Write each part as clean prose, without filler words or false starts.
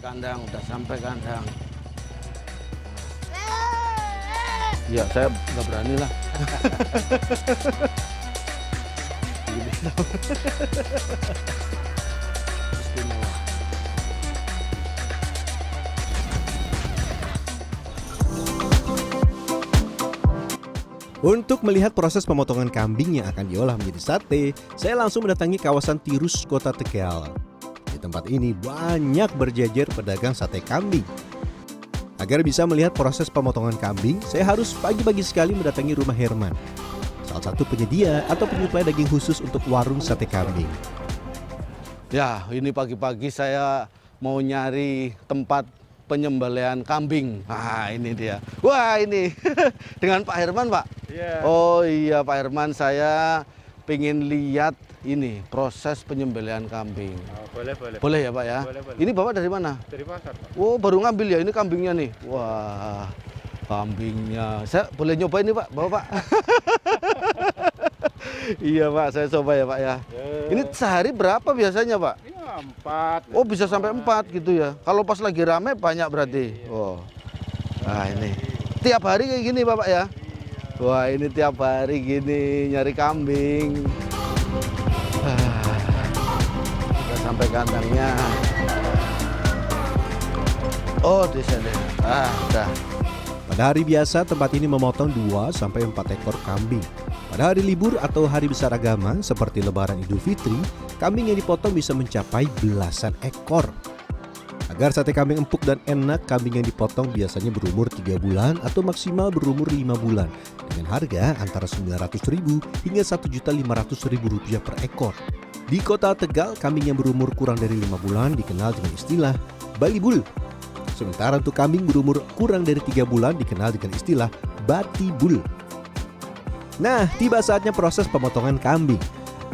Udah sampai kandang. Ya, saya nggak berani lah. Istimewa. Untuk melihat proses pemotongan kambing yang akan diolah menjadi sate, saya langsung mendatangi kawasan Tirus, Kota Tegal. Di tempat ini banyak berjejer pedagang sate kambing. Agar bisa melihat proses pemotongan kambing, saya harus pagi-pagi sekali mendatangi rumah Herman, salah satu penyedia atau penyuplai daging khusus untuk warung sate kambing. Ya, ini pagi-pagi saya mau nyari tempat penyembelihan kambing. Nah, ini dia. Wah, ini dengan Pak Herman, Pak. Iya. Oh iya, Pak Herman, saya pengen lihat ini proses penyembelihan kambing. Oh, boleh. Boleh ya, Pak ya? Boleh. Ini Bapak dari mana? Dari pasar, Pak. Oh, baru ngambil ya, ini kambingnya nih. Wah, kambingnya. Saya boleh nyoba ini, Pak, Bapak? Iya, Pak, saya coba ya, Pak ya. Ini sehari berapa biasanya, Pak? Iya, 4. Oh, bisa sampai 4 gitu ya. Kalau pas lagi rame banyak berarti. Oh. Nah, ini. Tiap hari kayak gini, Bapak ya? Wah, ini tiap hari gini nyari kambing. Sudah sampai kandangnya. Oh, di sini. Udah. Pada hari biasa, tempat ini memotong 2-4 ekor kambing. Pada hari libur atau hari besar agama seperti Lebaran Idul Fitri, kambing yang dipotong bisa mencapai belasan ekor. Agar sate kambing empuk dan enak, kambing yang dipotong biasanya berumur 3 bulan atau maksimal berumur 5 bulan dengan harga antara Rp900.000 hingga Rp1.500.000 per ekor. Di Kota Tegal, kambing yang berumur kurang dari 5 bulan dikenal dengan istilah Bali Bull. Sementara untuk kambing berumur kurang dari 3 bulan dikenal dengan istilah Bati Bull. Nah, tiba saatnya proses pemotongan kambing.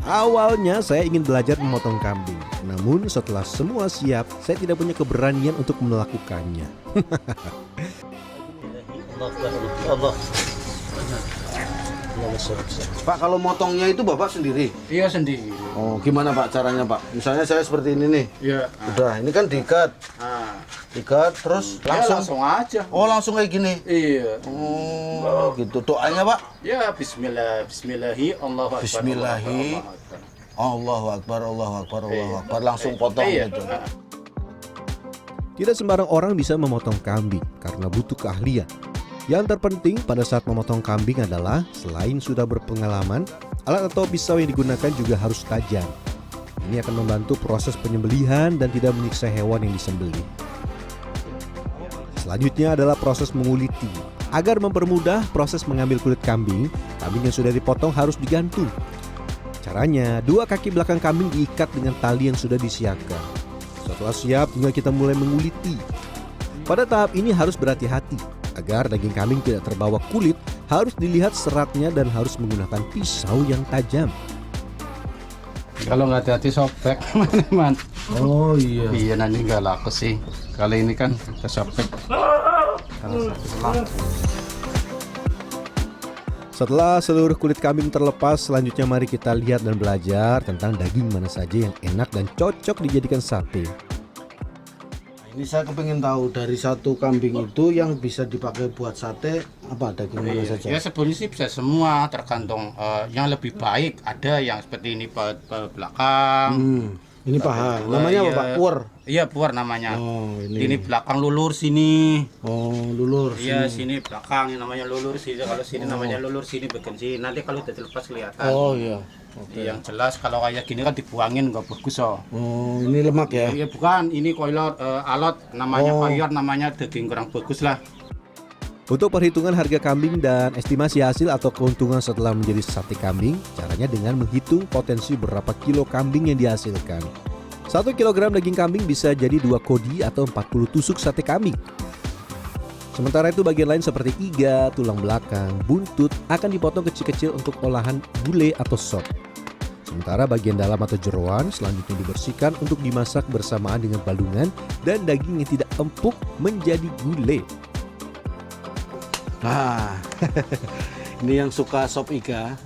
Awalnya saya ingin belajar memotong kambing. Namun setelah semua siap, saya tidak punya keberanian untuk melakukannya. Pak, kalau motongnya itu Bapak sendiri? Iya, sendiri. Oh, gimana Pak caranya, Pak? Misalnya saya seperti ini nih. Iya. Udah, ini kan diikat. Diikat terus Langsung aja. Oh, langsung kayak gini. Iya. Oh, gitu. Doanya, Pak? Ya, bismillahi, Allahu akbar. Bismillahi. Allahu akbar, Allahu akbar, Allahu akbar. Langsung potong Iya. gitu. Tidak sembarang orang bisa memotong kambing karena butuh keahlian. Yang terpenting pada saat memotong kambing adalah selain sudah berpengalaman, alat atau pisau yang digunakan juga harus tajam. Ini akan membantu proses penyembelihan dan tidak menyiksa hewan yang disembelih. Selanjutnya adalah proses menguliti. Agar mempermudah proses mengambil kulit kambing, kambing yang sudah dipotong harus digantung. Caranya, 2 kaki belakang kambing diikat dengan tali yang sudah disiapkan. Setelah siap, tinggal kita mulai menguliti. Pada tahap ini harus berhati-hati. Agar daging kambing tidak terbawa kulit, harus dilihat seratnya dan harus menggunakan pisau yang tajam. Kalau nggak hati-hati sobek, man. Oh iya. Iya, nanti nggak laku sih. Kali ini kan kesobek. Setelah seluruh kulit kambing terlepas, selanjutnya mari kita lihat dan belajar tentang daging mana saja yang enak dan cocok dijadikan sate. Ini saya kepingin tahu dari satu kambing itu yang bisa dipakai buat sate apa daging mana saja? Ya sebenarnya sih bisa semua, tergantung yang lebih baik. Ada yang seperti ini paha belakang. Ini paha. Namanya apa, Pak? Puer. Iya, puer namanya. Oh, Ini belakang lulur sini. Oh, lulur. Iya, sini belakang yang namanya lulur sini. Kalau sini namanya lulur sini bagian sini. Nanti kalau udah lepas kelihatan. Oh iya. Yang jelas kalau kayak gini kan dibuangin nggak bagus oh. Oh, ini lemak ya? Iya bukan, ini koilor alot namanya koyor namanya daging kurang bagus lah. Untuk perhitungan harga kambing dan estimasi hasil atau keuntungan setelah menjadi sate kambing, caranya dengan menghitung potensi berapa kilo kambing yang dihasilkan. 1 kilogram daging kambing bisa jadi 2 kodi atau 40 tusuk sate kambing. Sementara itu bagian lain seperti iga, tulang belakang, buntut akan dipotong kecil-kecil untuk olahan gulai atau sop. Sementara bagian dalam atau jeroan selanjutnya dibersihkan untuk dimasak bersamaan dengan balungan dan daging yang tidak empuk menjadi gulai. Nah, ini yang suka sop iga.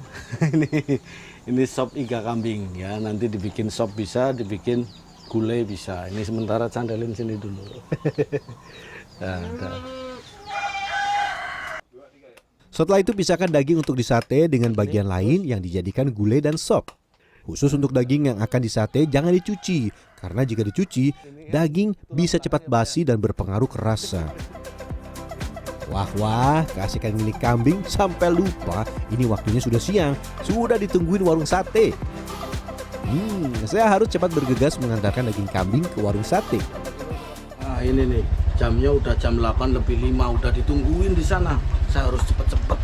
ini sop iga kambing ya. Nanti dibikin sop bisa, dibikin gulai bisa. Ini sementara candalin sini dulu. Nah, Setelah itu pisahkan daging untuk disate dengan bagian lain yang dijadikan gulai dan sop. Khusus untuk daging yang akan disate jangan dicuci, karena jika dicuci, daging bisa cepat basi dan berpengaruh ke rasa. Wah, kasihkan milik kambing sampai lupa ini waktunya sudah siang, sudah ditungguin warung sate. Saya harus cepat bergegas mengantarkan daging kambing ke warung sate. Nah ini nih, jamnya udah jam 8 lebih 5, udah ditungguin di sana. Saya harus cepet-cepet.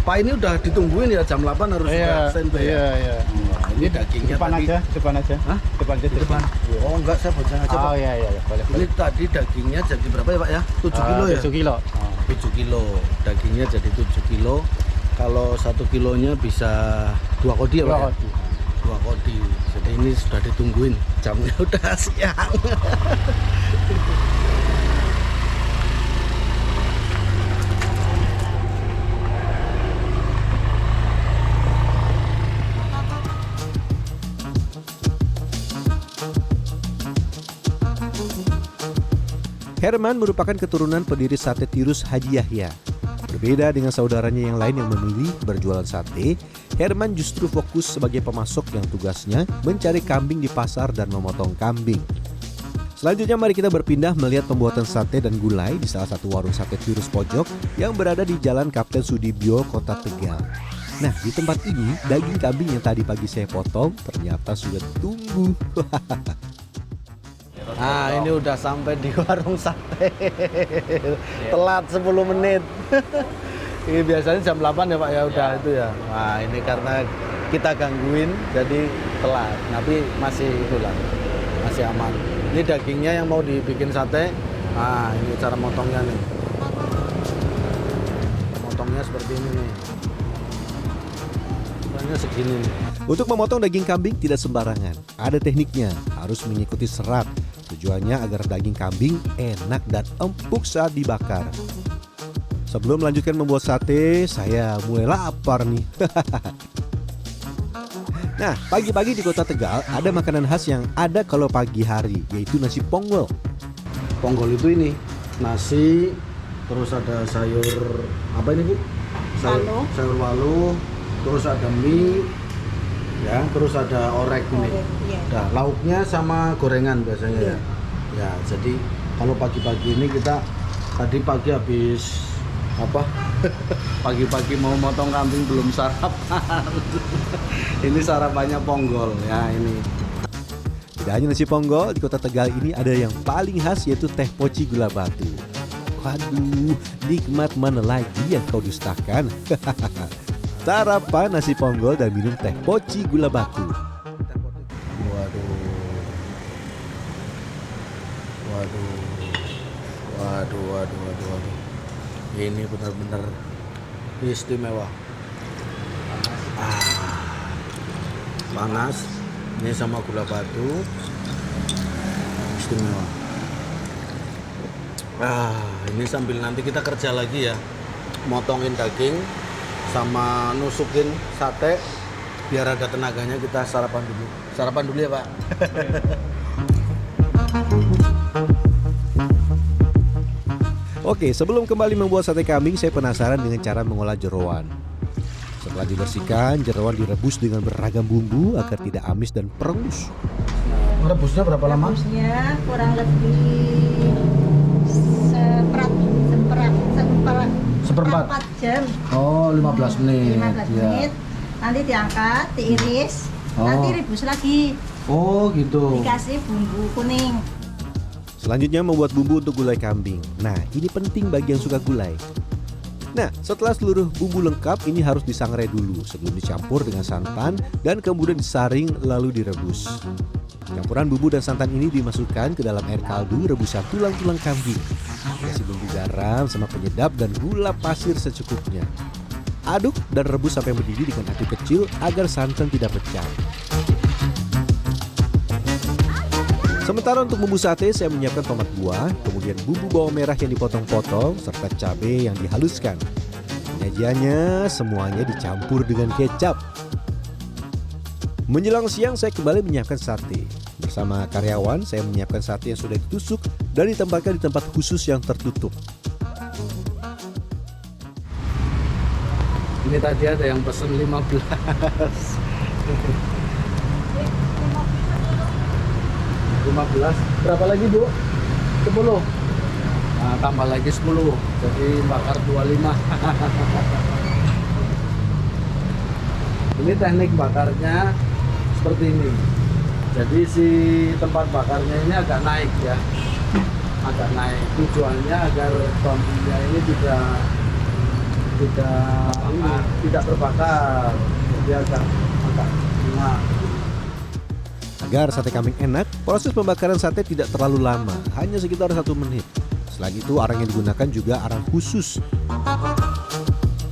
Pak, ini udah ditungguin ya, jam 8 harus sudah standby ya? Iya. Nah, ini dagingnya Depan tadi. aja, depan aja. Hah? Depan aja. Di depan? Oh enggak, saya bocah aja Pak. Oh iya, boleh. Ini tadi dagingnya jadi berapa ya Pak ya? 7 kilo ya? 7 kilo. 7 kilo. Dagingnya jadi 7 kilo. Kalau 1 kilonya bisa 2 kodi ya Pak? Ya? 2 kodi. Jadi ini sudah ditungguin. Jamnya udah siang. Herman merupakan keturunan pendiri sate Tirus Haji Yahya. Berbeda dengan saudaranya yang lain yang memilih berjualan sate, Herman justru fokus sebagai pemasok yang tugasnya mencari kambing di pasar dan memotong kambing. Selanjutnya mari kita berpindah melihat pembuatan sate dan gulai di salah satu warung sate Tirus Pojok yang berada di Jalan Kapten Sudibyo, Kota Tegal. Nah, di tempat ini daging kambing yang tadi pagi saya potong ternyata sudah tumbuh. Nah ini udah sampai di warung sate. Telat 10 menit. Ini biasanya jam 8 ya Pak ya udah itu ya. Nah ini karena kita gangguin jadi telat. Tapi masih itulah, masih aman. Ini dagingnya yang mau dibikin sate. Nah ini cara motongnya nih. Motongnya seperti ini nih. Ukurannya segini nih. Untuk memotong daging kambing tidak sembarangan. Ada tekniknya, harus mengikuti serat. Tujuannya agar daging kambing enak dan empuk saat dibakar. Sebelum melanjutkan membuat sate, saya mulai lapar nih. Nah, pagi-pagi di Kota Tegal ada makanan khas yang ada kalau pagi hari, yaitu nasi ponggol. Ponggol itu ini nasi, terus ada sayur apa ini Bu? Sayur walu, terus ada mie, ya, terus ada orek ini. Iya. Nah, lauknya sama gorengan biasanya ya. Ya, jadi kalau pagi-pagi ini kita tadi pagi habis apa? Pagi-pagi mau motong kambing belum sarapan. Ini sarapannya ponggol ya ini. Tidak hanya nasi ponggol, di Kota Tegal ini ada yang paling khas yaitu teh poci gula batu. Waduh, nikmat mana lagi yang kau dustakan? Sarapan nasi ponggol dan minum teh poci gula batu. Waduh. Ini benar-benar istimewa. Panas. Ini sama gula batu. Istimewa. Ini sambil nanti kita kerja lagi ya. Motongin daging sama nusukin sate biar ada tenaganya. Kita sarapan dulu ya Pak. Oke, sebelum kembali membuat sate kambing, saya penasaran dengan cara mengolah jeroan. Setelah dibersihkan, jeroan direbus dengan beragam bumbu agar tidak amis dan perengus. Rebusnya berapa lama? Rebusnya kurang lebih Seperempat. 4 jam. Oh, 15 menit. 15 Ya. menit. Nanti diangkat, diiris, Oh. nanti rebus lagi. Oh, gitu. Dikasih bumbu kuning. Selanjutnya membuat bumbu untuk gulai kambing. Nah, ini penting bagi yang suka gulai. Nah, setelah seluruh bumbu lengkap, ini harus disangrai dulu sebelum dicampur dengan santan dan kemudian disaring lalu direbus. Campuran bumbu dan santan ini dimasukkan ke dalam air kaldu rebusan tulang-tulang kambing. Kasih bumbu garam sama penyedap dan gula pasir secukupnya. Aduk dan rebus sampai mendidih dengan api kecil agar santan tidak pecah. Sementara untuk bumbu sate, saya menyiapkan tomat buah, kemudian bumbu bawang merah yang dipotong-potong, serta cabai yang dihaluskan. Penyajiannya semuanya dicampur dengan kecap. Menjelang siang, saya kembali menyiapkan sate. Bersama karyawan, saya menyiapkan sate yang sudah ditusuk dan ditempatkan di tempat khusus yang tertutup. Ini tadi ada yang pesen 15. Berapa lagi, Bu? 10. Nah, tambah lagi 10. Jadi bakar 25. Ini teknik bakarnya seperti ini. Jadi si tempat bakarnya ini agak naik ya. Agak naik. Tujuannya agar bambunya ini tidak terbakar. Jadi agak lunak. Agar sate kambing enak, proses pembakaran sate tidak terlalu lama, hanya sekitar 1 menit. Selain itu, arang yang digunakan juga arang khusus.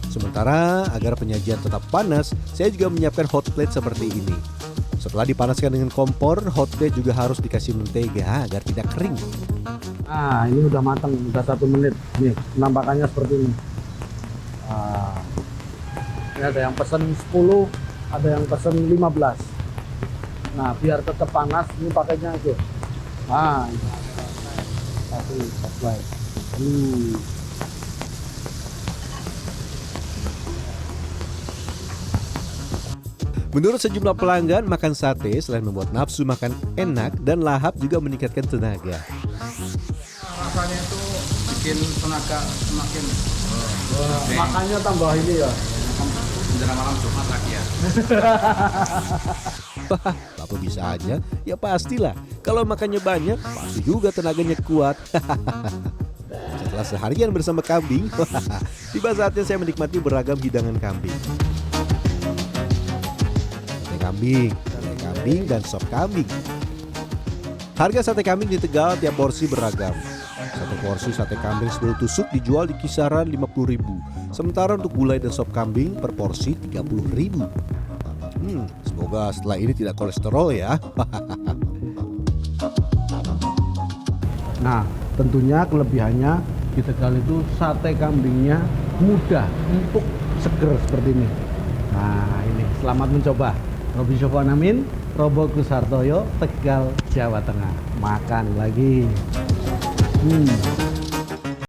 Sementara agar penyajian tetap panas, saya juga menyiapkan hot plate seperti ini. Setelah dipanaskan dengan kompor, hot plate juga harus dikasih mentega agar tidak kering. Nah, ini udah matang, udah 1 menit. Nih, penampakannya seperti ini. Ini ada yang pesen 10, ada yang pesen 15. Nah, biar tetap panas, ini pakainya aja. Nah, ini. Satu, supply. Menurut sejumlah pelanggan, makan sate selain membuat nafsu makan enak dan lahap juga meningkatkan tenaga. Rasanya itu bikin tenaga semakin Makannya tambah ini ya. menjelang malam Jumat lagi ya. Wah, Bapak bisa aja? Ya pastilah. Kalau makannya banyak, pasti juga tenaganya kuat. Setelah seharian bersama kambing, tiba saatnya saya menikmati beragam hidangan kambing. Sate kambing, dan sop kambing. Harga sate kambing di Tegal tiap porsi beragam. Satu porsi sate kambing 10 tusuk dijual di kisaran 50.000. Sementara untuk gulai dan sop kambing per porsi 30.000. Semoga setelah ini tidak kolesterol ya. Nah, tentunya kelebihannya di Tegal itu sate kambingnya mudah, empuk, seger seperti ini. Nah, ini selamat mencoba. Roby Sofwan Amin, Robo Kusartoyo, Tegal, Jawa Tengah. Makan lagi.